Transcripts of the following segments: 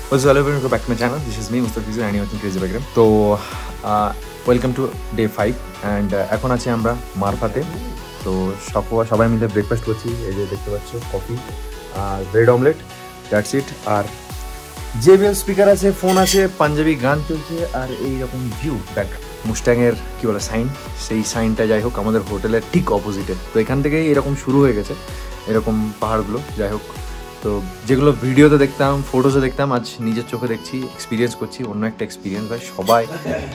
What's up, everyone? Welcome back to my channel. This is me, Mustafiz, and you're watching Crazy Backgram. So, welcome to day 5 and এখন আছি আমরা মারফাতে। তো সবাই মিলে breakfast করছি। এই যে দেখতে পাচ্ছ কফি আর ব্রেড অমলেট, দ্যাটস ইট। আর JBL স্পিকার আছে, ফোন আছে, পাঞ্জাবি গান চলছে আর এইরকম ভিউ ব্যাক মুস্ট্যাংয়ের কি বলে সাইন, সেই সাইনটা যাই হোক আমাদের হোটেলের ঠিক অপোজিটে। তো এখান থেকেই এরকম শুরু হয়ে গেছে এরকম পাহাড়গুলো। যাই হোক, তো যেগুলো ভিডিওতে দেখতাম, ফটোসে দেখতাম, আজ নিজের চোখে দেখছি, এক্সপিরিয়েন্স করছি। অন্য একটা এক্সপিরিয়েন্স ভাই।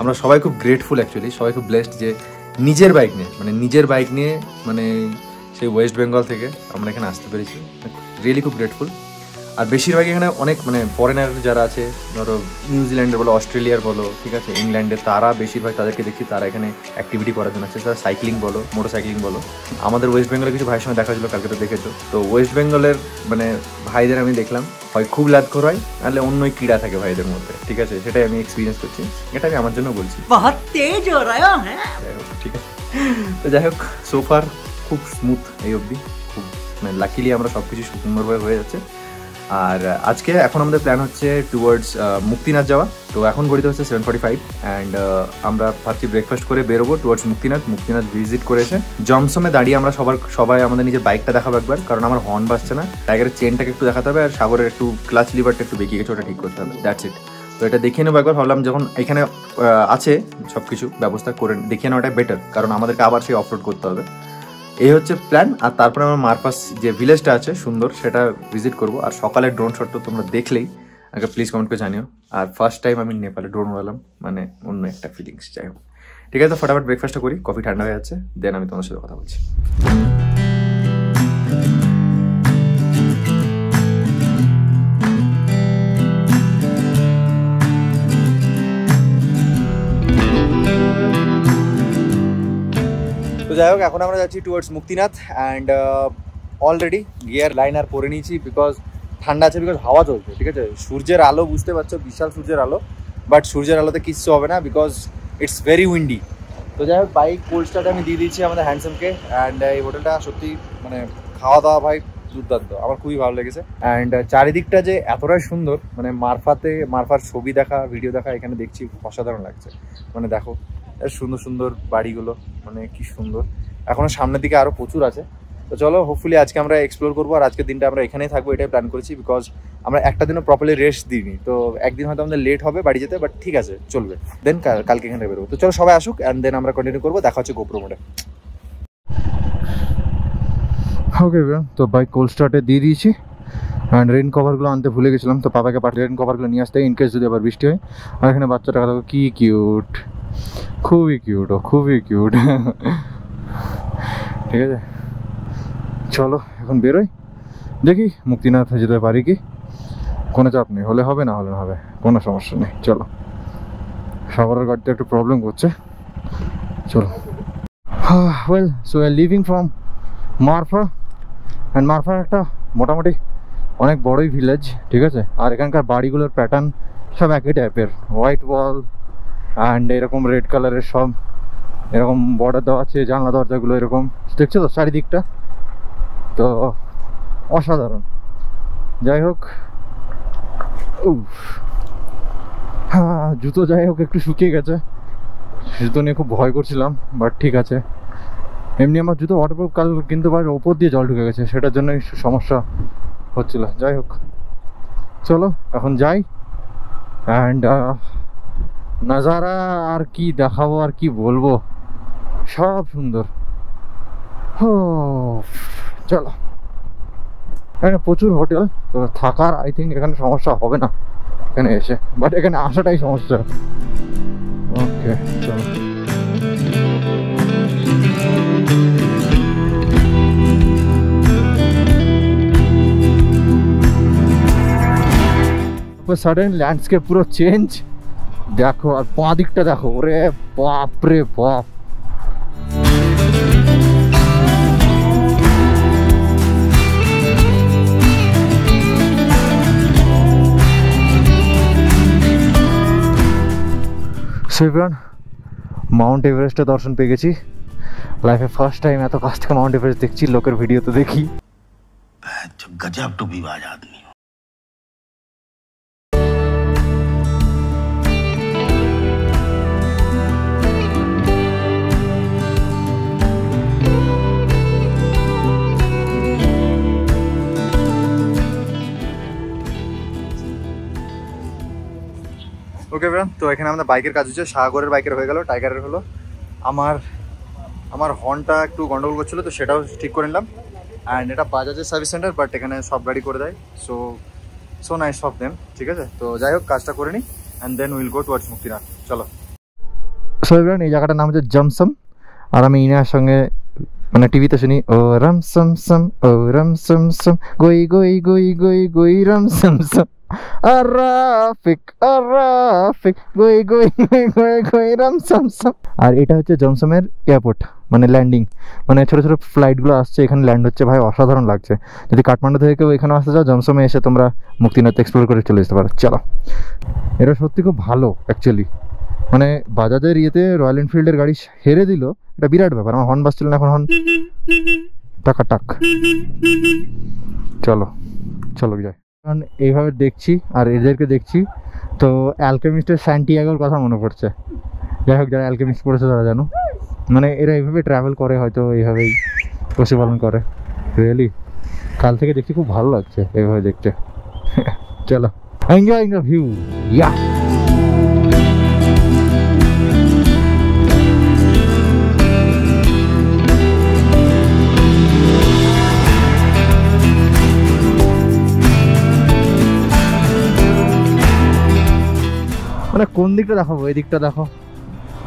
আমরা সবাই খুব গ্রেটফুল অ্যাকচুয়ালি, সবাই খুব ব্লেসড যে নিজের বাইক নিয়ে মানে সেই ওয়েস্ট বেঙ্গল থেকে আমরা এখানে আসতে পেরেছি। রিয়েলি খুব গ্রেটফুল। আর বেশিরভাগ এখানে অনেক ফরেনার যারা আছে, ধরো নিউজিল্যান্ডের বলো, অস্ট্রেলিয়ার বলো, ঠিক আছে, ইংল্যান্ডের, তারা বেশিরভাগ তাদেরকে দেখছি তারা এখানে অ্যাক্টিভিটি করার জন্য আছে। তারা সাইক্লিং বলো, মোটর সাইক্লিং বলো। আমাদের ওয়েস্ট বেঙ্গলের কিছু ভাইয়ের সঙ্গে দেখা ছিল, কালকে তো দেখেছো। তো ওয়েস্ট বেঙ্গলের ভাইদের আমি দেখলাম হয় খুব লাদখোর হয়, নাহলে অন্যই ক্রীড়া থাকে ভাইদের মধ্যে, ঠিক আছে। সেটাই আমি এক্সপিরিয়েন্স করছি, এটা আমি আমার জন্য বলছি। ঠিক আছে, তো যাই হোক, সোফার খুব স্মুথ এই অবধি, খুব লাকিলি আমরা সব কিছু সুন্দরভাবে হয়ে যাচ্ছে। আর আজকে এখন আমাদের প্ল্যান হচ্ছে টুয়ার্ডস মুক্তিনাথ যাওয়া। তো এখন ঘড়িতে হচ্ছে 7:45 অ্যান্ড আমরা ভাবছি ব্রেকফাস্ট করে বেরোবো টুয়ার্ডস মুক্তিনাথ ভিজিট করে এসে জমসমে দাঁড়িয়ে আমরা সবাই আমাদের নিজের বাইকটা দেখাবো একবার, কারণ আমার হর্ন বাজছে না। টাইগারের চেনটাকে একটু দেখাতে হবে আর সাগরের একটু ক্লাচ লিভারটা একটু বেঁকিয়ে গেছে, ওটা ঠিক করতে হবে, দ্যাটস ইট। তো এটা দেখিয়ে নেবো একবার। ভাবলাম যখন এখানে আছে সব কিছু ব্যবস্থা করে দেখিয়ে নেওয়াটা বেটার, কারণ আমাদেরকে আবার সেই অফরোড করতে হবে। এই হচ্ছে প্ল্যান। আর তারপরে আমার মারপাস যে ভিলেজটা আছে সুন্দর, সেটা ভিজিট করবো। আর সকালের ড্রোন শটটা তোমরা দেখলেই আগে প্লিজ কমেন্ট করে জানিও। আর ফার্স্ট টাইম আমি নেপালে ড্রোন উড়ালাম, অন্য একটা ফিলিংস। যাই হোক, ঠিক আছে, তো ফটাফট ব্রেকফাস্টটা করি, কফি ঠান্ডা হয়ে যাচ্ছে, দেন আমি তোমার সাথে কথা বলছি। তো যাই হোক, এখন আমরা যাচ্ছি towards Muktinath and already gear liner পরে নিয়েছি, বিকজ ঠান্ডা আছে, বিকজ হাওয়া চলছে, ঠিক আছে। সূর্যের আলো বুঝতে পারছো, বিশাল সূর্যের আলো, বাট সূর্যের আলোতে কিচ্ছু হবে না, বিকজ ইটস ভেরি উইন্ডি। তো যাই হোক, বাইক কোল্ড স্টার্ট আমি দিয়ে দিয়েছি আমাদের হ্যান্ডসামকে। অ্যান্ড এই হোটেলটা সত্যি খাওয়া দাওয়া ভাই দুর্দান্ত, আমার খুবই ভালো লেগেছে। অ্যান্ড চারিদিকটা যে এতটাই সুন্দর, মারফার ছবি দেখা, ভিডিও দেখা এখানে দেখছি, অসাধারণ লাগছে। দেখো সুন্দর সুন্দর বাড়িগুলো, কি সুন্দর। এখনো সামনের দিকে আরো প্রচুর আছে। তো চলো, হোপফুলি আজকে আমরা এক্সপ্লোর করবো। আর আজকের দিনটা আমরা এখানেই থাকবো, এটাই প্ল্যান করেছি, বিকজ আমরা একটা দিনও প্রপারলি রেস্ট দিইনি। তো একদিন হয়তো আমাদের লেট হবে বাড়ি যেতে, বাট ঠিক আছে, চলবে। দেন কালকে এখানে বেরোবো। তো চলো সবাই আসুক অ্যান্ড দেন আমরা কন্টিনিউ করবো। দেখা হচ্ছে গোপ্রো মোডে। ওকে, তো বাইক কোল্ড স্টার্টে দিয়ে দিয়েছি অ্যান্ড রেন কভারগুলো আনতে ভুলে গেছিলাম। তো পাপাকে পাঠিয়ে রেন কভারগুলো নিয়ে আসতে, ইনকেস যদি আবার বৃষ্টি হয়। আর এখানে বাচ্চাটা দেখো কি কিউট, খুবই কিউট। ঠিক আছে, চলো এখন বেরোই, দেখি মুক্তিনাথ যেতে পারি কি। কোনো চাপ নেই, হলে হবে, না হলে হবে, কোনো সমস্যা নেই। চলো, সাগরের গাড়িতে একটু প্রবলেম করছে, চলো। Well, so I living from Marpha and Marpha একটা মোটামুটি অনেক বড়ই ভিলেজ, ঠিক আছে। আর এখানকার বাড়িগুলোর প্যাটার্ন সব একই টাইপের, হোয়াইট ওয়াল অ্যান্ড এরকম রেড কালারের, সব এরকম বর্ডার দেওয়া আছে, জানলা দরজাগুলো এরকম, দেখছো তো চারিদিকটা, তো অসাধারণ। যাই হোক, হ্যাঁ, জুতো যাই হোক একটু শুকিয়ে গেছে, জুতো নিয়ে খুব ভয় করছিলাম, বাট ঠিক আছে। এমনি আমার জুতো ওয়াটারপ্রুফ, কাল কিন্তু ওপর দিয়ে জল ঢুকে গেছে, সেটার জন্য সমস্যা হচ্ছিল। যাই হোক, চলো এখন যাই। অ্যান্ড নাজারা আর কি দেখাবো, আর কি বলবো, সব সুন্দর। চলো, এখানে প্রচুর হোটেল, তো থাকার আই থিঙ্ক এখানে সমস্যা হবে না এখানে এসে, বাট এখানে আসাটাই সমস্যা। ওকে, চলো। সাডেন ল্যান্ডস্কেপ পুরো চেঞ্জ, দেখো। আর বাঁ দিকটা দেখো, ওরে বাপ রে বাপ। সেভেন মাউন্ট এভারেস্টে দর্শন পেয়ে গেছি। লাইফে ফার্স্ট টাইম এত কাছ থেকে মাউন্ট এভারেস্ট দেখছি, লোকের ভিডিও তো দেখি। গজব টুপিবাজ আদমি। ওকে ফ্রেন্ড, তো এখানে আমাদের বাইকের কাজ হচ্ছে। সাগরের বাইকের হয়ে গেল, টাইগারের হলো। আমার হর্নটা একটু গন্ডগোল করছিলো, তো সেটাও ঠিক করে নিলাম। অ্যান্ড এটা বাজাজের সার্ভিস সেন্টার, বাট এখানে সব গাড়ি করে দেয়। সো নাইস অফ দেম, ঠিক আছে। তো যাই হোক, কাজটা করে নিই and then will go towards Muktinath. চলো। সো ফ্রেন্ড, এই জায়গাটার নাম হচ্ছে জমসম। আর আমি ইনার সঙ্গে মানে টিভিতে শুনি, ও রাম সম সম, ও রাম সম সম, গই গই গই গই গই রাম সম সম, আরাফিক গই গই গই গই গই রাম সম সম। আর এটা হচ্ছে জমসমের এয়ারপোর্ট, মানে ল্যান্ডিং, মানে ছোটো ছোটো ফ্লাইটগুলো আসছে এখানে ল্যান্ড হচ্ছে। ভাই অসাধারণ লাগছে। যদি কাঠমান্ডু থেকে কেউ এখানে আসতে চাও, জমসমে এসে তোমরা মুক্তিনাথ এক্সপ্লোর করে চলে যেতে পারো। চলো। এটা সত্যি খুব ভালো অ্যাকচুয়ালি, মানে বাজাজের ইয়েতে রয়্যাল এনফিল্ডের গাড়ি হেরে দিল, এটা বিরাট ব্যাপার। আমার হর্ন বাজছিল না, এখন হর্ন টাকা টাক। চলো চলো যাই। কারণ এইভাবে দেখছি আর এদেরকে দেখছি, তো অ্যালকেমিস্টের স্যান্টিয়াগোর কথা মনে পড়ছে। যাই হোক, যারা অ্যালকেমিস্ট পড়েছে তারা জানো, মানে এরা এইভাবে ট্রাভেল করে, হয়তো এইভাবেই পশুপালন করে। রিয়েলি কাল থেকে দেখছি, খুব ভালো লাগছে এইভাবে দেখতে। চলো, এনজয়িং দ্য ভিউ। ইয়া, মানে কোন দিকটা দেখাবো? এদিকটা দেখো,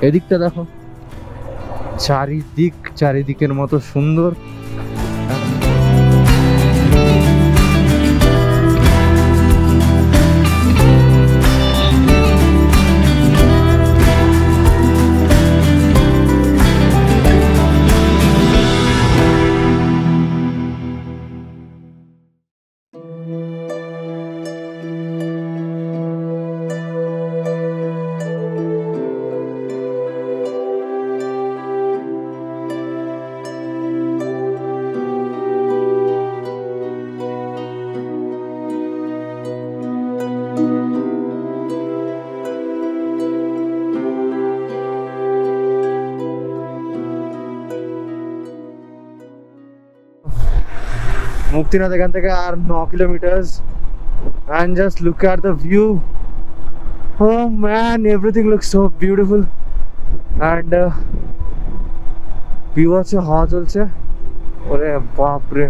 এদিকটা দেখো, চারিদিকের মতো সুন্দর। মুক্তিনাথ এখান থেকে আর 9 kilometre, and just look at the view. Oh man, everything looks so beautiful. And view আছে, হাওয়া চলছে, ওরে বাপ রে,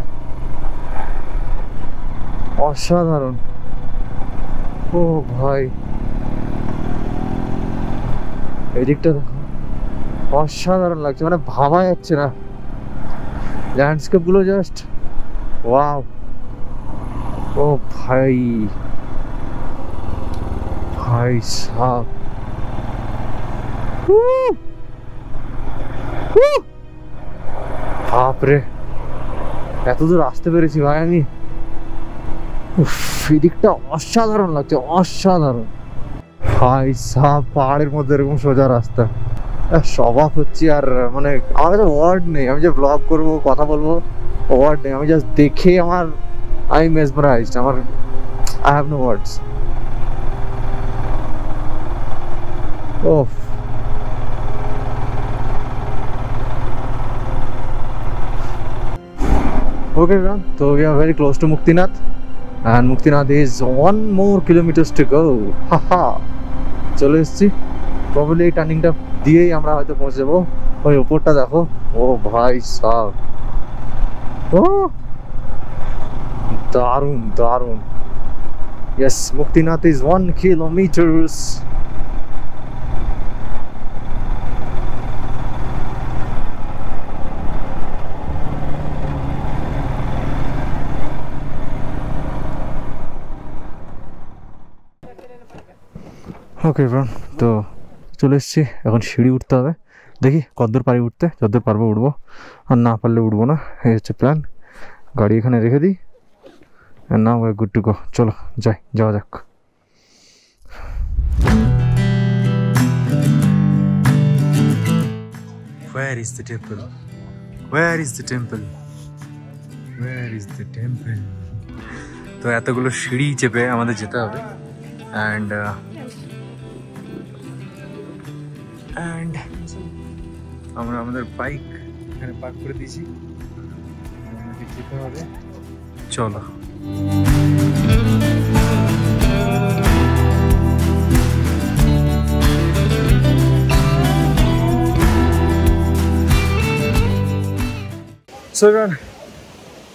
অসাধারণ। ও ভাই, এদিকটা দেখো, অসাধারণ লাগছে, মানে ভাবা যাচ্ছে না। ল্যান্ডস্কেপ গুলো জাস্ট ওয়াও। ও ভাই, ভাই সাব, বাপরে এত দূর আসতে পেরেছি ভাই আমি। এদিকটা অসাধারণ লাগছে, অসাধারণ ভাই সাব। পাহাড়ের মধ্যে এরকম সোজা রাস্তা, স্বভাব হচ্ছে। আর মানে আমার কাছে ওয়ার্ড নেই, আমি যে ব্লগ করবো, কথা বলবো, ওয়ার্ড নেই। আমি জাস্ট দেখে আমি মেসমারাইজড। I have no words. Oh. Okay, man. So we are very close to Muktinath, and Muktinath is 1 more kilometers to go. Haha. চলে এসেছি। প্রবাবলি এই টার্নিংটা দিয়েই আমরা হয়তো পৌঁছে যাবো। ওই উপরটা দেখো, ও ভাই সাব, ও দারুণ দারুণ। Yes, Muktinath is 1 kilometers. Okay bro, তো চলে এসেছি। এখন সিঁড়ি উঠতে হবে, দেখি কতদূর পারি উঠতে। যতদূর পারবো উঠবো, আর না পারলে উঠবো না। এই হচ্ছে প্ল্যান। গাড়ি এখানে রেখে দিই, and now we're good to go. চলো যাওয়া যাক। Where is the temple? Where is the temple? Where is the temple? তো এতগুলো সিঁড়ি চেপে আমাদের যেতে হবে, and আমরা আমাদের বাইক এখানে পার্ক করে দিয়েছি, যেতে হবে। চলো। So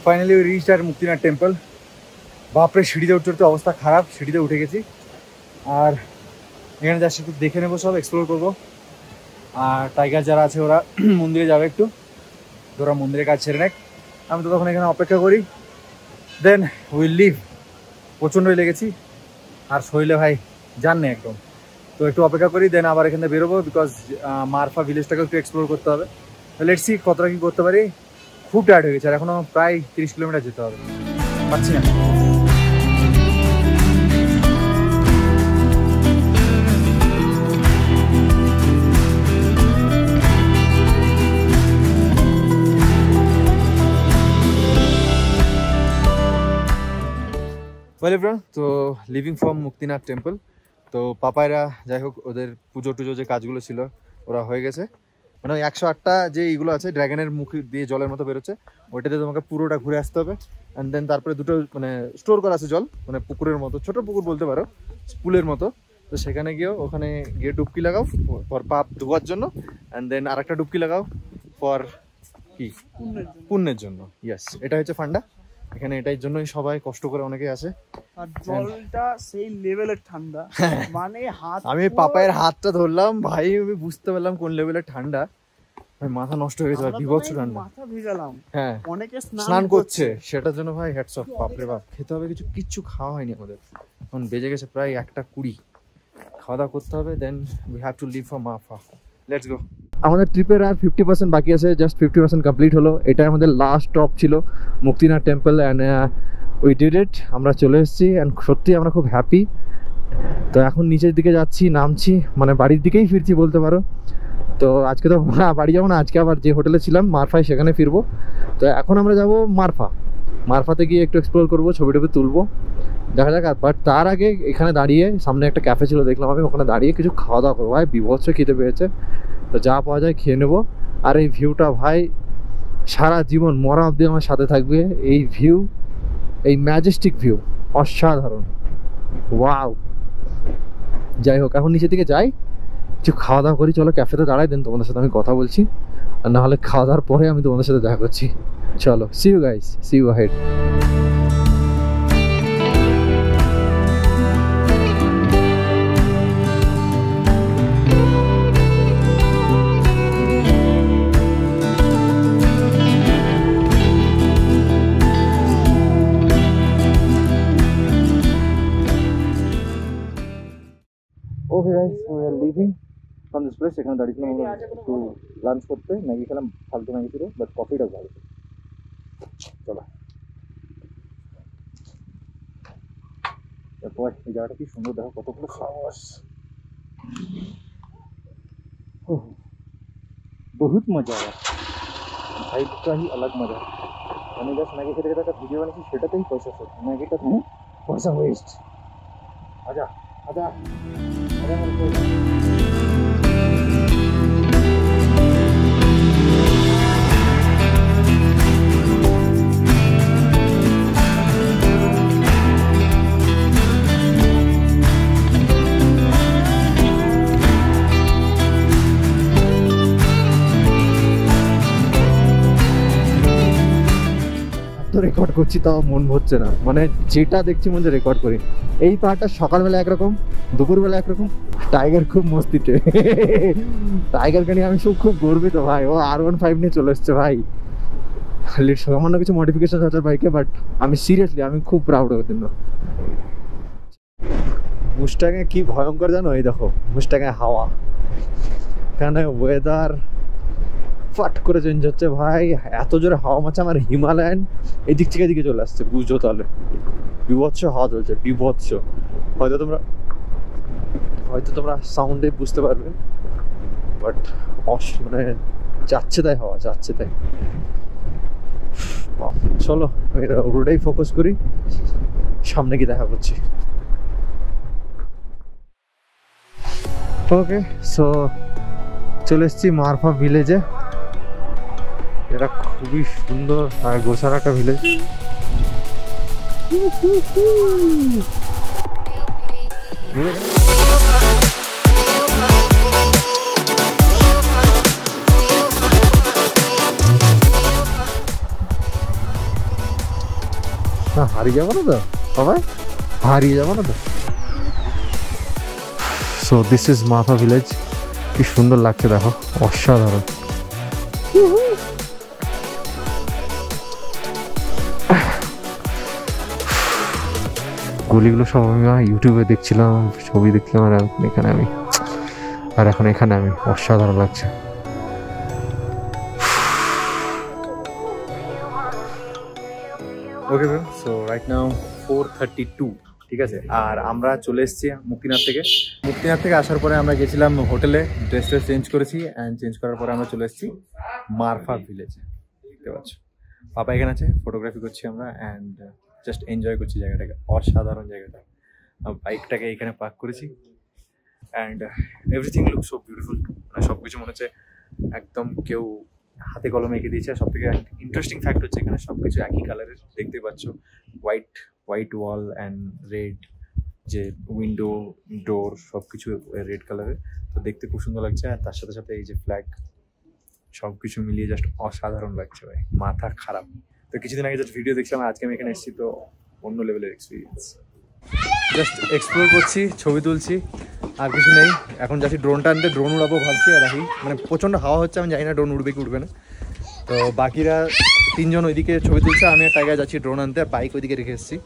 finally we reached at Muktinath temple. বাপরে সিঁড়িতে উঠতে উঠতে অবস্থা খারাপ, সিঁড়িতে উঠে গেছি। আর এখানে যাচ্ছি একটু দেখে নেবো, সব এক্সপ্লোর করবো। আর টাইগার যারা আছে ওরা মন্দিরে যাবে একটু, ওরা মন্দিরের কাজ ছেড়ে নেক, আমি তো তখন এখানে অপেক্ষা করি, দেন উইল লিভ। প্রচণ্ডই লেগেছি আর শরীরে ভাই জান নেই একদম, তো একটু অপেক্ষা করি, দেন আবার এখানে বেরোবো, বিকজ মারফা ভিলেজটাকে একটু এক্সপ্লোর করতে হবে। লেটস সি কতটা কী করতে পারি। খুব টায়ার্ড হয়ে গেছে আর এখনও প্রায় 30 কিলোমিটার যেতে হবে, পাচ্ছি না। ওয়েল এভরিওয়ান, তো লিভিং ফ্রম মুক্তিনাথ টেম্পল। তো পাপায়রা যাই হোক ওদের পুজো টুজো যে কাজগুলো ছিল ওরা হয়ে গেছে, মানে ওই 108টা যে এইগুলো আছে ড্র্যাগনের মুখ দিয়ে জলের মতো বেরোচ্ছে, ওইটাতে তোমাকে পুরোটা ঘুরে আসতে হবে। অ্যান্ড দেন তারপরে দুটো মানে স্টোর করা আছে জল, মানে পুকুরের মতো, ছোট পুকুর বলতে পারো, পুলের মতো। তো সেখানে গিয়েও ওখানে গিয়ে ডুবকি লাগাও ফর পাপ ধোয়ার জন্য, অ্যান্ড দেন আর একটা ডুবকি লাগাও ফর কি পুণ্যের জন্য। ইয়েস, এটা হচ্ছে ফান্ডা। এখানে এটার জন্যই সবাই কষ্ট করে অনেকে আসে। আর জলটা সেই লেভেলের ঠান্ডা, মানে হাত, আমি পাপায়ের হাতটা ধরলাম ভাই, আমি বুঝতে পারলাম কোন লেভেলের ঠান্ডা। ভাই মাথা নষ্ট হয়ে গেছে, বিভৎস ঠান্ডা। মাথা ভিজালাম। হ্যাঁ, অনেকে স্নান করছে, সেটার জন্য ভাই হ্যাটস অফ। বাপরে বাপ, খেতে হবে কিছু, কিচ্ছু খাওয়া হয়নি আমাদের। এখন বেজে গেছে প্রায় 1:20, খাওয়া দাওয়া করতে হবে, then we have to leave for Marpha. Let's go. আমাদের ট্রিপের আর 50% বাকি আছে, জাস্ট 50% কমপ্লিট হলো। এটাই আমাদের লাস্ট স্টপ ছিল, Muktinath temple, and we did it. আমরা চলে এসেছি অ্যান্ড সত্যি আমরা খুব হ্যাপি। তো এখন নিচের দিকে যাচ্ছি, নামছি, মানে বাড়ির দিকেই ফিরছি বলতে পারো। তো আজকে তো বাড়ি যাবো না, আজকে আবার যে হোটেলে ছিলাম মারফায় সেখানে ফিরবো। তো এখন আমরা যাব মারফাতে গিয়ে একটু এক্সপ্লোর করবো, ছবি টবি তুলবো, দেখা যাক। বাট তার আগে এখানে দাঁড়িয়ে, সামনে একটা ক্যাফে ছিল দেখলাম আমি, ওখানে দাঁড়িয়ে কিছু খাওয়া দাওয়া করবো। ভাই বিভৎস খেতে পেয়েছে, তো যা পাওয়া যায় খেয়ে নেবো। আর এই ভিউটা ভাই সারা জীবন মরা অবধি আমার সাথে থাকবে। এই ভিউ, এই ম্যাজেস্টিক ভিউ অসাধারণ, ওয়াও। যাই হোক, এখন নিচের দিকে যাই, কিছু খাওয়া দাওয়া করি। চলো ক্যাফেতে দাঁড়াই, দেন তোমাদের সাথে আমি কথা বলছি, আর নাহলে খাওয়া দাওয়ার পরে আমি তোমাদের সাথে দেখা করছি। চলো, see you guys, see you ahead. Okay guys, we are leaving from this place. এখানে দাঁড়িয়েছিলাম আমরা একটু লাঞ্চ করতে, ম্যাগি খেলাম, ফালতু ম্যাগি ছিল, বাট কফিটা ভালো। চলো, এরপর এই জায়গাটা কি সুন্দর, দেখো কতগুলো সাহস, বহুত মজা আয়া, ভাইব কা হি আলাগ মজা। আমি জাস্ট ম্যাগি খেতে খেতে একটা ভিডিও বানিয়েছি, সেটাতেই পয়সা শেষ, ম্যাগিটা তুমি পয়সা ওয়েস্ট। আজা আজা আজা রেকর্ড করছি, তাও মন ভরছে না, মানে যেটা দেখছি মধ্যে রেকর্ড করি। এই পাহাড়টা সকালবেলা একরকম, দুপুরবেলা একরকম। টাইগার খুব মস্তিতে, টাইগারকে নিয়ে আমি খুব গর্বিত ভাই। ও R15 নিয়ে চলে এসছে ভাই, সামান্য কিছু মডিফিকেশন আছে বাইকে, বাট আমি সিরিয়াসলি আমি খুব প্রাউড ওর জন্য। মুস্টাঙে কি ভয়ঙ্কর জানো, এই দেখো মুস্টাঙে হাওয়া, এখানে ওয়েদার ফাট করে চেঞ্জ হচ্ছে ভাই, এত জোরে হাওয়া মারছে। আমার হিমালয়ান এদিক থেকে এদিকে চলে আসছে, বুঝছো তাহলে বিভৎস হাওয়া চলছে, বিভৎস। হয়তো তোমরা সাউন্ডে বুঝতে পারবে, বাট মানে যাচ্ছে তাই হাওয়া, যাচ্ছে তাই। চলো রোডেই ফোকাস করি, সামনে গিয়ে দেখা করছি। ওকে, সো চলে এসছি মারফা ভিলেজে। এটা খুবই সুন্দর আর গোছানো একটা ভিলেজ। হারিয়ে যাবো না তো সবাই, হারিয়ে যাবো না তো। So this is মারফা village. কি সুন্দর লাগছে দেখো, অসাধারণ। গলিগুলো সব আমি ইউটিউবে দেখছিলাম, ছবি দেখছিলাম, আর এখন এখানে আমি অসাধারণ লাগছে। Okay ma'am, so right now 4:32, ঠিক আছে। আর আমরা চলে এসেছি মুক্তিনাথ থেকে আসার পরে আমরা গেছিলাম হোটেলে, ড্রেস চেঞ্জ করেছি, অ্যান্ড চেঞ্জ করার পরে আমরা চলে এসেছি মারফা ভিলেজে। দেখতে পাচ্ছ পাপা এখানে আছে, ফটোগ্রাফি করছি আমরা, অ্যান্ড জাস্ট এনজয় করছি জায়গাটাকে, অসাধারণ জায়গাটা। বাইকটাকে এখানে পার্ক করেছি, and everything look so beautiful. মানে সব কিছু মনে হচ্ছে একদম কেউ হাতে কলমে এঁকে দিয়েছে। সব থেকে ইন্টারেস্টিং ফ্যাক্ট হচ্ছে এখানে সব কিছু একই কালারের, দেখতে পাচ্ছ, হোয়াইট ওয়াল অ্যান্ড রেড, যে উইন্ডো ডোর সব কিছু রেড কালারের, তো দেখতে খুব সুন্দর লাগছে। আর তার সাথে সাথে এই যে ফ্ল্যাগ, সব কিছু মিলিয়ে জাস্ট অসাধারণ লাগছে ভাই, মাথা খারাপ। তো কিছুদিন আগে জাস্ট ভিডিও দেখছিলাম, আজকে আমি এখানে এসেছি, তো অন্য লেভেলের এক্সপিরিয়েন্স। জাস্ট এক্সপ্লোর করছি, ছবি তুলছি, আর কিছু নেই। এখন যাচ্ছি ড্রোনটা আনতে, ড্রোন উড়াবো ভাবছি। আর দেখি মানে প্রচণ্ড হাওয়া হচ্ছে, আমি জানি না ড্রোন উঠবে কি উঠবে না। তো বাকিরা 3 জন ওইদিকে ছবি তুলছে, আমি আর টাইগার যাচ্ছি ড্রোন আনতে, আর বাইক ওইদিকে রেখে এসেছি।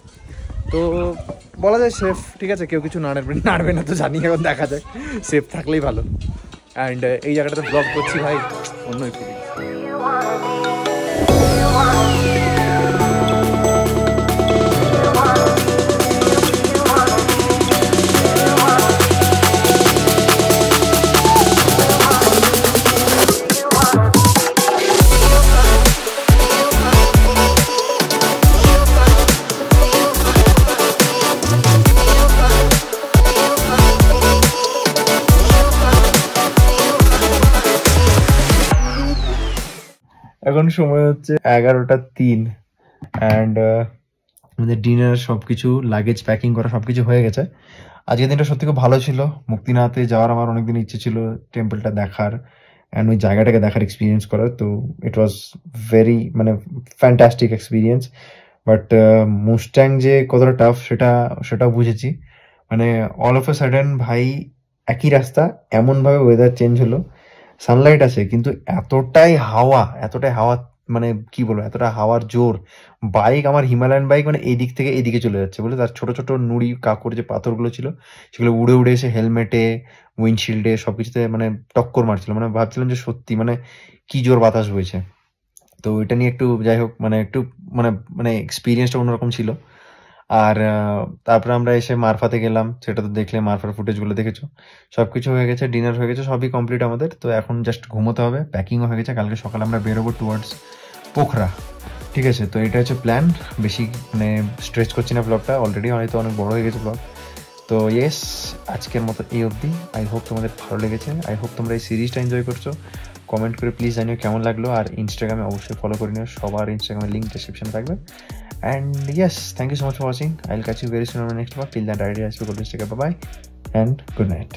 তো বলা যায় সেফ, ঠিক আছে, কেউ কিছু নাড়বে না তো জানি, এখন দেখা যায়, সেফ থাকলেই ভালো। অ্যান্ড এই জায়গাটাতে ব্লগ করছি ভাই, অন্য ফিলিং। এখন সময় হচ্ছে 11:03, অ্যান্ড আমাদের ডিনার সবকিছু, লাগেজ প্যাকিং করা সবকিছু হয়ে গেছে। আজকের দিনটা সত্যি খুব ভালো ছিল। মুক্তিনাথে যাওয়ার আমার অনেকদিন ইচ্ছে ছিল, টেম্পলটা দেখার অ্যান্ড ওই জায়গাটাকে দেখার, এক্সপিরিয়েন্স করার। তো ইট ওয়াজ ভেরি মানে ফ্যান্টাস্টিক এক্সপিরিয়েন্স। বাট মুস্ট্যাং যে কতটা টাফ সেটাও বুঝেছি। মানে অল অফ এ সাডেন ভাই, একই রাস্তা, এমনভাবে ওয়েদার চেঞ্জ হলো, সানলাইট আছে কিন্তু এতটাই হাওয়া, মানে কি বলবো, এতটা হাওয়ার জোর। বাইক, আমার হিমালয়ান বাইক, মানে এই দিক থেকে এইদিকে চলে যাচ্ছে বলে, তার ছোট ছোট নুড়ি কাকড় যে পাথরগুলো ছিল সেগুলো উড়ে উড়ে এসে হেলমেটে, উইন্ডশিল্ডে সবকিছুতে মানে টক্কর মারছিল। মানে ভাবছিলাম যে সত্যি মানে কি জোর বাতাস বইছে। তো এটা নিয়ে একটু যাই হোক মানে একটু মানে এক্সপিরিয়েন্সটা অন্যরকম ছিল। আর তারপরে আমরা এসে মারফাতে গেলাম, সেটা তো দেখলে, মারফার ফুটেজগুলো দেখেছো। সবকিছু হয়ে গেছে, ডিনার হয়ে গেছে, সবই কমপ্লিট আমাদের। তো এখন জাস্ট ঘুমোতে হবে, প্যাকিংও হয়ে গেছে, কালকে সকালে আমরা বেরোবো টুয়ার্ডস পোখরা, ঠিক আছে। তো এটা হচ্ছে প্ল্যান, বেশি মানে স্ট্রেচ করছি না ব্লগটা, অলরেডি হয়তো অনেক বড় হয়ে গেছে ব্লগ। তো ইয়েস, আজকের মতো এই অবধি। আই হোপ তোমাদের ভালো লেগেছে, আই হোপ তোমরা এই সিরিজটা এনজয় করছো। কমেন্ট করে প্লিজ জানিও কেমন লাগলো, আর ইনস্টাগ্রামে অবশ্যই ফলো করে নিও, সবার ইনস্টাগ্রামের লিঙ্ক ডেসক্রিপশনে থাকবে। And yes, thank you so much for watching. I'll catch you very soon on my next vlog. Till then, I'll stay. Bye bye and good night.